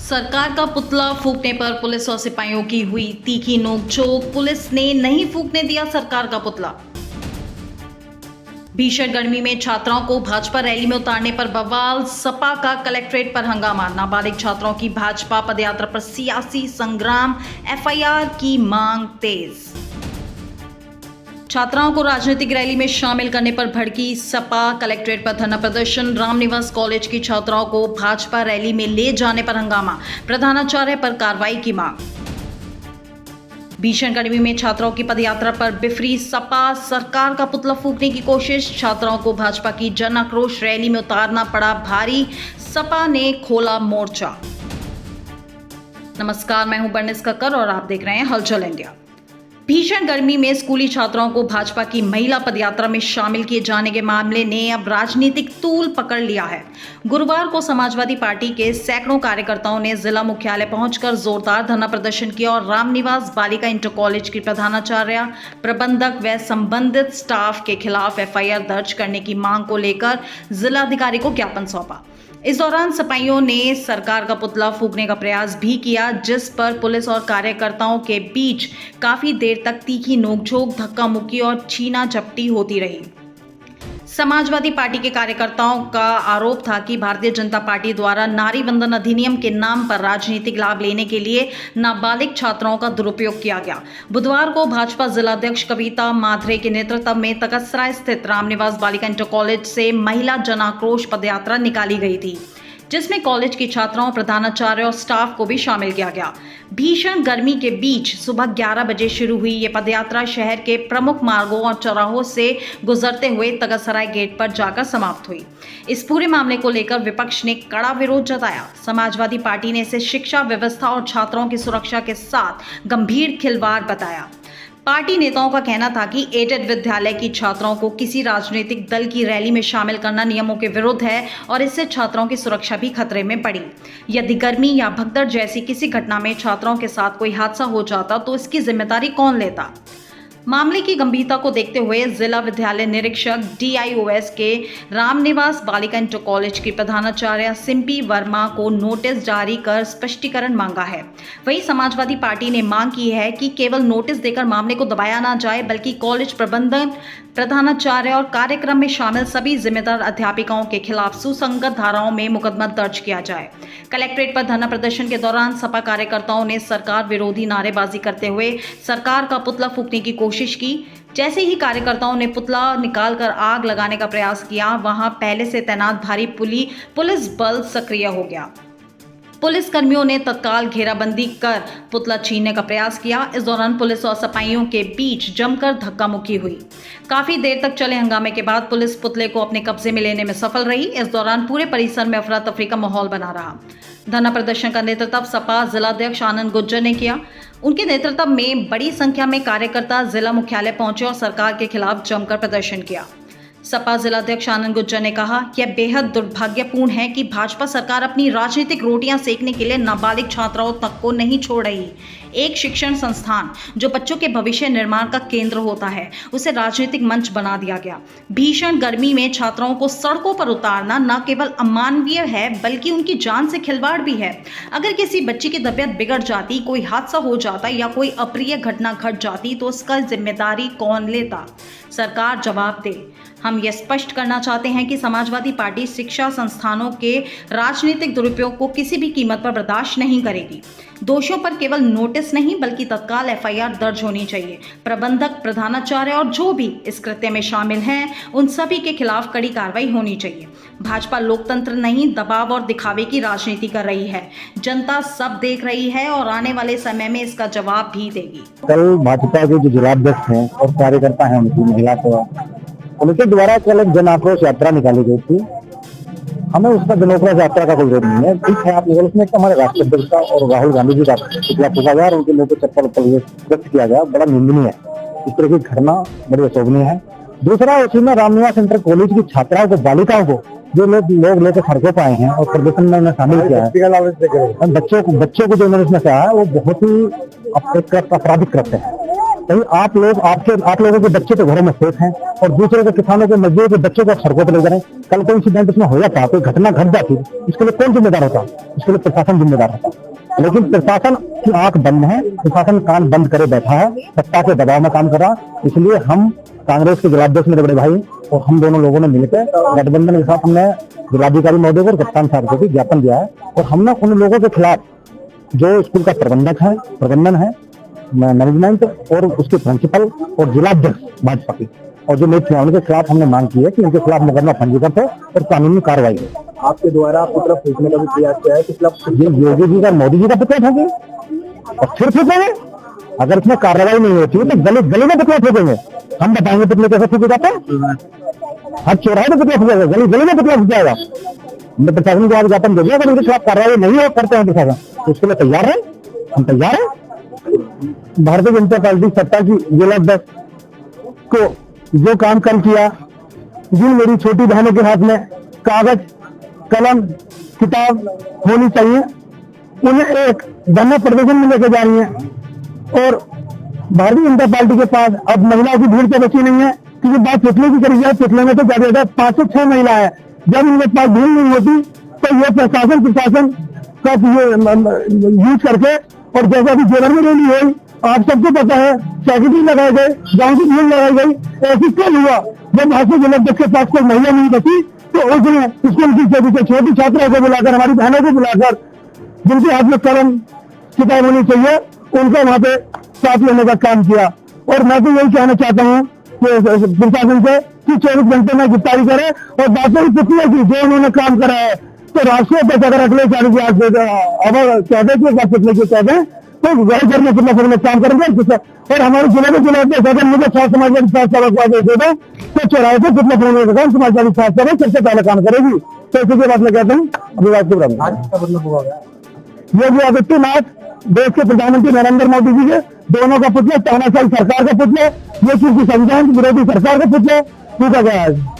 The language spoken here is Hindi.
सरकार का पुतला फूंकने पर पुलिस और सिपाहियों की हुई तीखी नोकझोंक। पुलिस ने नहीं फूंकने दिया सरकार का पुतला। भीषण गर्मी में छात्राओं को भाजपा रैली में उतारने पर बवाल। सपा का कलेक्ट्रेट पर हंगामा। नाबालिग छात्राओं की भाजपा पदयात्रा पर सियासी संग्राम। एफआईआर की मांग तेज। छात्राओं को राजनीतिक रैली में शामिल करने पर भड़की सपा। कलेक्ट्रेट पर धरना प्रदर्शन। रामनिवास कॉलेज की छात्राओं को भाजपा रैली में ले जाने पर हंगामा। प्रधानाचार्य पर कार्रवाई की मांग। भीषण गर्मी में छात्राओं की पदयात्रा पर बिफरी सपा। सरकार का पुतला फूंकने की कोशिश। छात्राओं को भाजपा की जन आक्रोश रैली में उतारना पड़ा भारी। सपा ने खोला मोर्चा। नमस्कार, मैं हूं बर्निस कक्कर और आप देख रहे हैं हलचल इंडिया। भीषण गर्मी में स्कूली छात्राओं को भाजपा की महिला पदयात्रा में शामिल किए जाने के मामले ने अब राजनीतिक तूल पकड़ लिया है। गुरुवार को समाजवादी पार्टी के सैकड़ों कार्यकर्ताओं ने जिला मुख्यालय पहुंचकर जोरदार धरना प्रदर्शन किया और रामनिवास बालिका इंटर कॉलेज की प्रधानाचार्य, प्रबंधक व संबंधित स्टाफ के खिलाफ एफआईआर दर्ज करने की मांग को लेकर जिलाधिकारी को ज्ञापन सौंपा। इस दौरान सिपाहियों ने सरकार का पुतला फूंकने का प्रयास भी किया, जिस पर पुलिस और कार्यकर्ताओं के बीच काफी देर तक तीखी नोकझोंक, धक्का मुक्की और छीना झपटी होती रही। समाजवादी पार्टी के कार्यकर्ताओं का आरोप था कि भारतीय जनता पार्टी द्वारा नारी वंदन अधिनियम के नाम पर राजनीतिक लाभ लेने के लिए नाबालिग छात्राओं का दुरुपयोग किया गया। बुधवार को भाजपा जिलाध्यक्ष कविता माधरे के नेतृत्व में तकसरा स्थित रामनिवास बालिका इंटर कॉलेज से महिला जन आक्रोश पदयात्रा निकाली गई थी, जिसमें कॉलेज की छात्राओं, प्रधानाचार्य और स्टाफ को भी शामिल किया गया। भीषण गर्मी के बीच सुबह 11 बजे शुरू हुई ये पदयात्रा शहर के प्रमुख मार्गों और चौराहों से गुजरते हुए तगसराय गेट पर जाकर समाप्त हुई। इस पूरे मामले को लेकर विपक्ष ने कड़ा विरोध जताया। समाजवादी पार्टी ने इसे शिक्षा व्यवस्था और छात्रों की सुरक्षा के साथ गंभीर खिलवाड़ बताया। पार्टी नेताओं का कहना था कि एडेड विद्यालय की छात्राओं को किसी राजनीतिक दल की रैली में शामिल करना नियमों के विरुद्ध है और इससे छात्राओं की सुरक्षा भी खतरे में पड़ी। यदि गर्मी या भगदड़ जैसी किसी घटना में छात्राओं के साथ कोई हादसा हो जाता तो इसकी जिम्मेदारी कौन लेता? मामले की गंभीरता को देखते हुए जिला विद्यालय निरीक्षक DIOS के रामनिवास बालिका इंटर कॉलेज की प्रधानाचार्य सिम्पी वर्मा को नोटिस जारी कर स्पष्टीकरण मांगा है। वहीं समाजवादी पार्टी ने मांग की है कि केवल नोटिस देकर मामले को दबाया ना जाए, बल्कि कॉलेज प्रबंधन, प्रधानाचार्य और कार्यक्रम में शामिल सभी जिम्मेदार अध्यापिकाओं के खिलाफ सुसंगत धाराओं में मुकदमा दर्ज किया जाए। कलेक्ट्रेट पर धरना प्रदर्शन के दौरान सपा कार्यकर्ताओं ने सरकार विरोधी नारेबाजी करते हुए सरकार का पुतला फूंकने की कोशिश की। जैसे ही कार्यकर्ताओं ने पुतला निकालकर आग लगाने का प्रयास किया, वहां पहले से तैनात भारी पुलिस बल सक्रिय हो गया। पुलिस कर्मियों ने तत्काल घेराबंदी कर पुतला छीनने का प्रयास किया। इस दौरान पुलिस और सिपाहियों के बीच जमकर धक्का मुक्की हुई। काफी देर तक चले हंगामे के बाद पुलिस पुतले को अपने कब्जे में लेने में सफल रही। इस दौरान पूरे परिसर में अफरा तफरी का माहौल बना रहा। धरना प्रदर्शन का नेतृत्व सपा जिलाध्यक्ष आनंद गुज्जर ने किया। उनके नेतृत्व में बड़ी संख्या में कार्यकर्ता जिला मुख्यालय पहुंचे और सरकार के खिलाफ जमकर प्रदर्शन किया। सपा जिलाध्यक्ष आनंद गुज्जर ने कहा, यह बेहद दुर्भाग्यपूर्ण है कि भाजपा सरकार अपनी राजनीतिक रोटियां सेकने के लिए नाबालिग छात्राओं तक को नहीं छोड़ रही। एक शिक्षण संस्थान जो बच्चों के भविष्य निर्माण का केंद्र होता है, उसे राजनीतिक मंच बना दिया गया। भीषण गर्मी में छात्राओं को सड़कों पर उतारना न केवल अमानवीय है, बल्कि उनकी जान से खिलवाड़ भी है। अगर किसी बच्ची की तबीयत बिगड़ जाती, कोई हादसा हो जाता या कोई अप्रिय घटना घट जाती तो उसका जिम्मेदारी कौन लेता? सरकार जवाब दे। हम यह स्पष्ट करना चाहते हैं कि समाजवादी पार्टी शिक्षा संस्थानों के राजनीतिक दुरुपयोग को किसी भी कीमत पर बर्दाश्त नहीं करेगी। दोषियों पर केवल नोटिस नहीं, बल्कि तत्काल एफआईआर दर्ज होनी चाहिए। प्रबंधक, प्रधानाचार्य और जो भी इस कृत्य में शामिल हैं, उन सभी के खिलाफ कड़ी कार्रवाई होनी चाहिए। भाजपा लोकतंत्र नहीं, दबाव और दिखावे की राजनीति कर रही है। जनता सब देख रही है और आने वाले समय में इसका जवाब भी देगी। कल भाजपा के जो जिलाध्यक्ष हैं और कार्यकर्ता हैं, उनकी महिला को उनके द्वारा कल एक जन आक्रोश यात्रा निकाली गई थी। हमें उसका जन आक्रोश यात्रा का कोई विरोध नहीं है। ठीक है, आप केवल उसमें हमारे राष्ट्रीय अध्यक्ष का और राहुल गांधी जी का पुतला फूंका गया और उनके मुंह पर चप्पल व्यक्त किया गया, बड़ा निंदनीय है। इस तरह की घटना बड़ी अशोभनीय है। दूसरा, उसी में रामनिवास इंटर कॉलेज की छात्राओं को, बालिकाओं को जो लोग लेकर सड़कों पर आए हैं और प्रदर्शन में उन्हें शामिल किया है, बच्चों को जो उन्होंने इसमें कहा है, वो बहुत ही आपराधिक कृत्य है। कहीं आप लोगों के बच्चे तो घरों में सेफ हैं और दूसरे के किसानों के मजदूरों के बच्चों को आप सड़कों पर ले जा रहे हैं। कल कोई इंसिडेंट इसमें हो जाता, कोई घटना घट जाती, इसके लिए कौन जिम्मेदार होता? इसके लिए प्रशासन जिम्मेदार होता। लेकिन प्रशासन की आंख बंद है, प्रशासन कान बंद करे बैठा है, सत्ता के दबाव में काम कर रहा। इसलिए हम कांग्रेस के जिलाध्यक्ष मेरे बड़े भाई और हम दोनों लोगों ने मिलकर गठबंधन के साथ हमने जिलाधिकारी महोदय को और कप्तान साहब को भी ज्ञापन दिया है और हमने उन लोगों के खिलाफ जो स्कूल का प्रबंधन है, मैनेजमेंट और उसके प्रिंसिपल और जिलाध्यक्ष भाजपा की और जो नेता उनके खिलाफ हमने मांग की है कि उनके खिलाफ मुकदमा पंजीकृत है और कानूनी कार्रवाई है। आपके द्वारा पुतला फूकने का भी प्रयास किया है, ये योगी जी का मोदी जी का पुतला फेंके और फिर फेंकेंगे। अगर इसमें कार्रवाई नहीं होती है तो गली में पुतला फेंकेंगे। हम बताएंगे पुतले कैसे फूके जाते हैं। हर चौराहे में पुतला फूकेगा, गली में पुतला फूक जाएगा। हमने प्रशासन को आज ज्ञापन दे दिया, अगर उनके खिलाफ कार्रवाई नहीं करते हैं प्रशासन तो उसके लिए तैयार है, हम तैयार है। भारतीय जनता पार्टी सत्ता की जिलाध्यक्ष को जो काम कल किया, जिन मेरी छोटी बहनों के हाथ में कागज कलम किताब होनी चाहिए, उन्हें एक धरना प्रदर्शन में लेके जा रही है और भारतीय जनता पार्टी के पास अब महिलाओं की भीड़ तो बची नहीं है। क्योंकि बात पुतले की करी जाए, पुतले में तो ज्यादा 5 से 6 महिला है। जब इनके पास भीड़ नहीं होती तो ये प्रशासन का यूज करके और जैसा भी जेवर में रैली हुई, आप सबको पता है, सेक्रेटरी लगाए गए, गांव की भीड़ लगाई गई। ऐसी क्यों हुआ? जब भाजपा जिलाध्यक्ष के पास कोई महिला नहीं बची तो उसने स्कूल की छोटी छात्राओं को बुलाकर, हमारी बहनों को बुलाकर, जिनके हाथ में कलम किताब होनी चाहिए, उनका वहां पे साथ लेने का काम किया। और मैं तो यही कहना चाहता हूँ कि प्रशासन से कि 24 घंटे में गिरफ्तारी करे और बाकी पुतले की जो उन्होंने काम करा है तो राष्ट्रीय तक अगर अगले 4 अब कहते पुतले की कहते तो घर में पुतला फूकने काम करेंगे। और हमारे जिले में जिलाध्यक्ष अगर मुझे समाजवादी तो चौराहे से पुतला फूकने का काम समाजवादी सबसे पहले काम करेगी। तो इसी के बाद मैं कहता हूँ अभिवाद योगी आदित्यनाथ, देश के प्रधानमंत्री नरेंद्र मोदी जी के दोनों का पुतला, तानाशाही सरकार का पुतला, ये किसी संविधान विरोधी सरकार का पुतला फूका गया है।